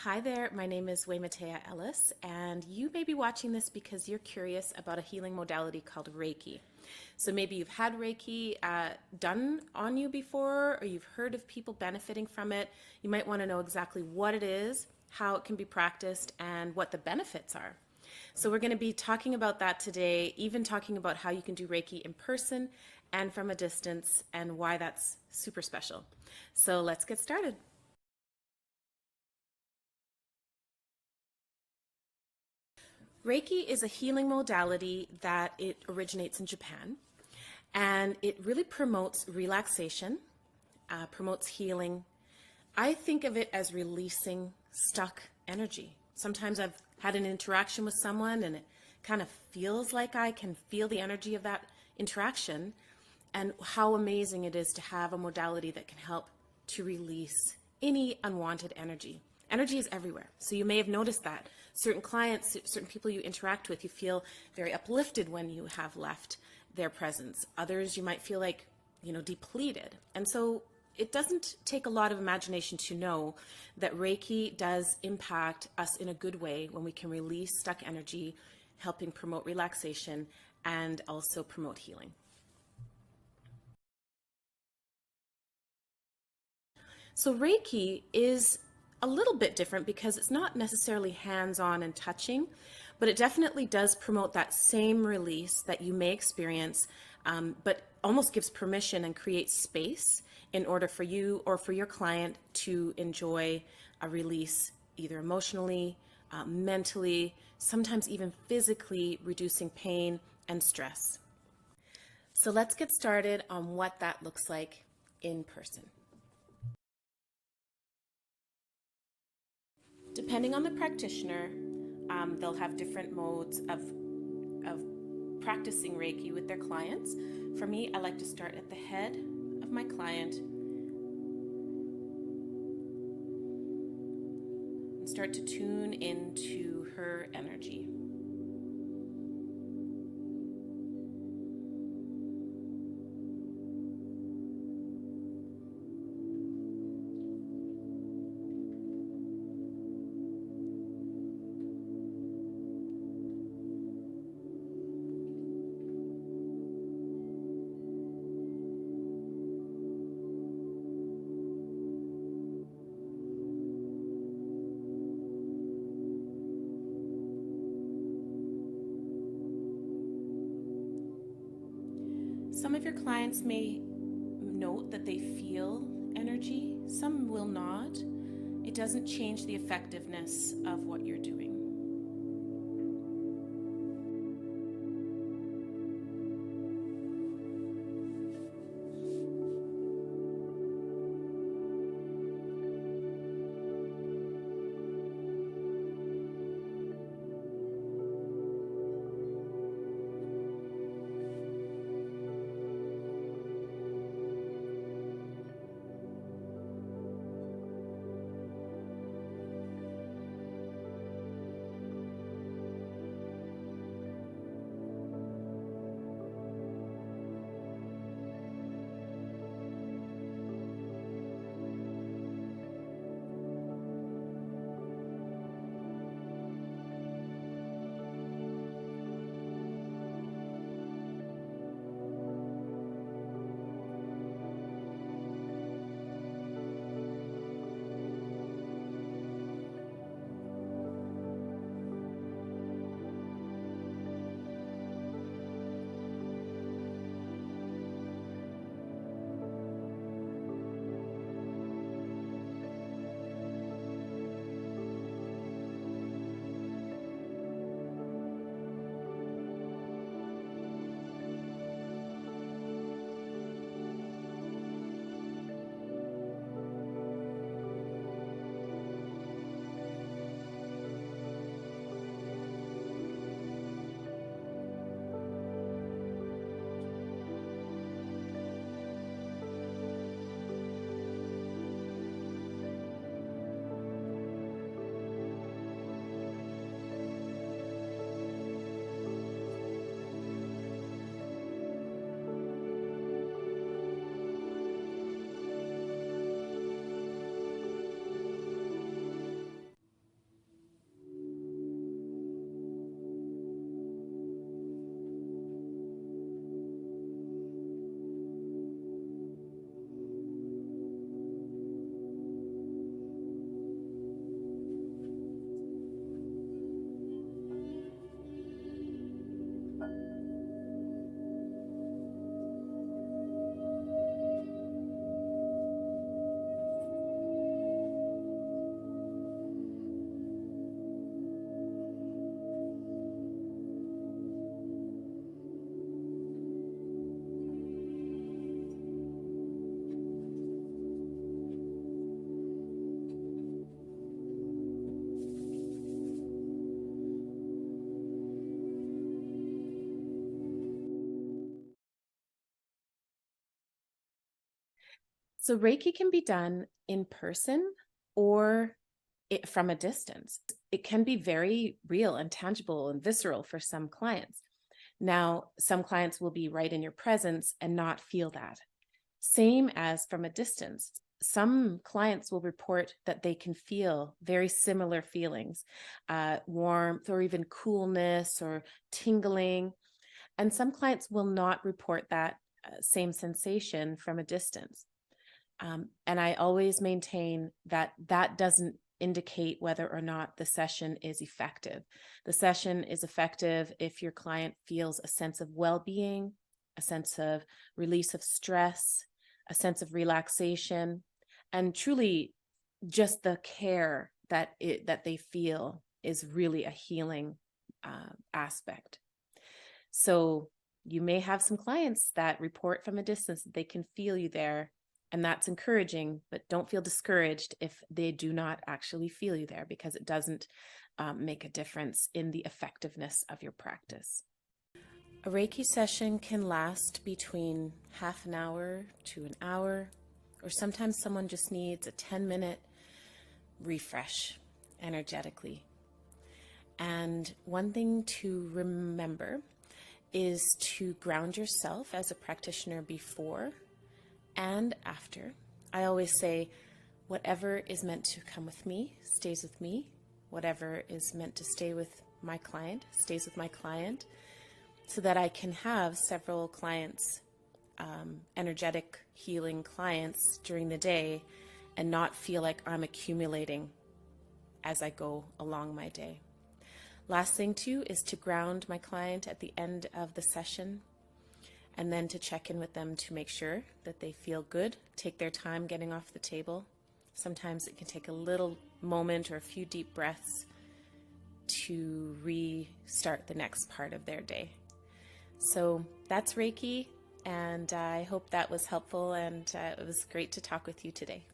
Hi there, my name is Waymatea Ellis, and you may be watching this because you're curious about a healing modality called Reiki. So maybe you've had Reiki done on you before, or you've heard of people benefiting from it. You might want to know exactly what it is, how it can be practiced, and what the benefits are. So we're going to be talking about that today, even talking about how you can do Reiki in person and from a distance, and why that's super special. So let's get started. Reiki is a healing modality that it originates in Japan, and it really promotes relaxation, promotes healing. I think of it as releasing stuck energy. Sometimes I've had an interaction with someone and it kind of feels like I can feel the energy of that interaction, and how amazing it is to have a modality that can help to release any unwanted energy. Energy is everywhere. So you may have noticed that certain clients, certain people you interact with, you feel very uplifted when you have left their presence. Others you might feel like, depleted. And so it doesn't take a lot of imagination to know that Reiki does impact us in a good way when we can release stuck energy, helping promote relaxation and also promote healing. So Reiki is a little bit different because it's not necessarily hands-on and touching, but it definitely does promote that same release that you may experience, but almost gives permission and creates space in order for you or for your client to enjoy a release, either emotionally, mentally, sometimes even physically, reducing pain and stress. So let's get started on what that looks like in person. Depending on the practitioner, they'll have different modes of practicing Reiki with their clients. For me, I like to start at the head of my client and start to tune into her energy. Some of your clients may note that they feel energy, some will not. It doesn't change the effectiveness of what you're doing. So Reiki can be done in person or from a distance. It can be very real and tangible and visceral for some clients. Now, some clients will be right in your presence and not feel that. Same as from a distance. Some clients will report that they can feel very similar feelings, warmth or even coolness or tingling. And some clients will not report that same sensation from a distance. And I always maintain that that doesn't indicate whether or not the session is effective. The session is effective if your client feels a sense of well-being, a sense of release of stress, a sense of relaxation, and truly just the care that they feel is really a healing aspect. So you may have some clients that report from a distance that they can feel you there, and that's encouraging, but don't feel discouraged if they do not actually feel you there, because it doesn't make a difference in the effectiveness of your practice. A Reiki session can last between half an hour to an hour, or sometimes someone just needs a 10-minute refresh energetically. And one thing to remember is to ground yourself as a practitioner before and after. I always say, whatever is meant to come with me stays with me. Whatever is meant to stay with my client stays with my client, so that I can have several clients, energetic healing clients during the day, and not feel like I'm accumulating as I go along my day. Last thing too is to ground my client at the end of the session, and then to check in with them to make sure that they feel good, take their time getting off the table. Sometimes it can take a little moment or a few deep breaths to restart the next part of their day. So that's Reiki, and I hope that was helpful, and it was great to talk with you today.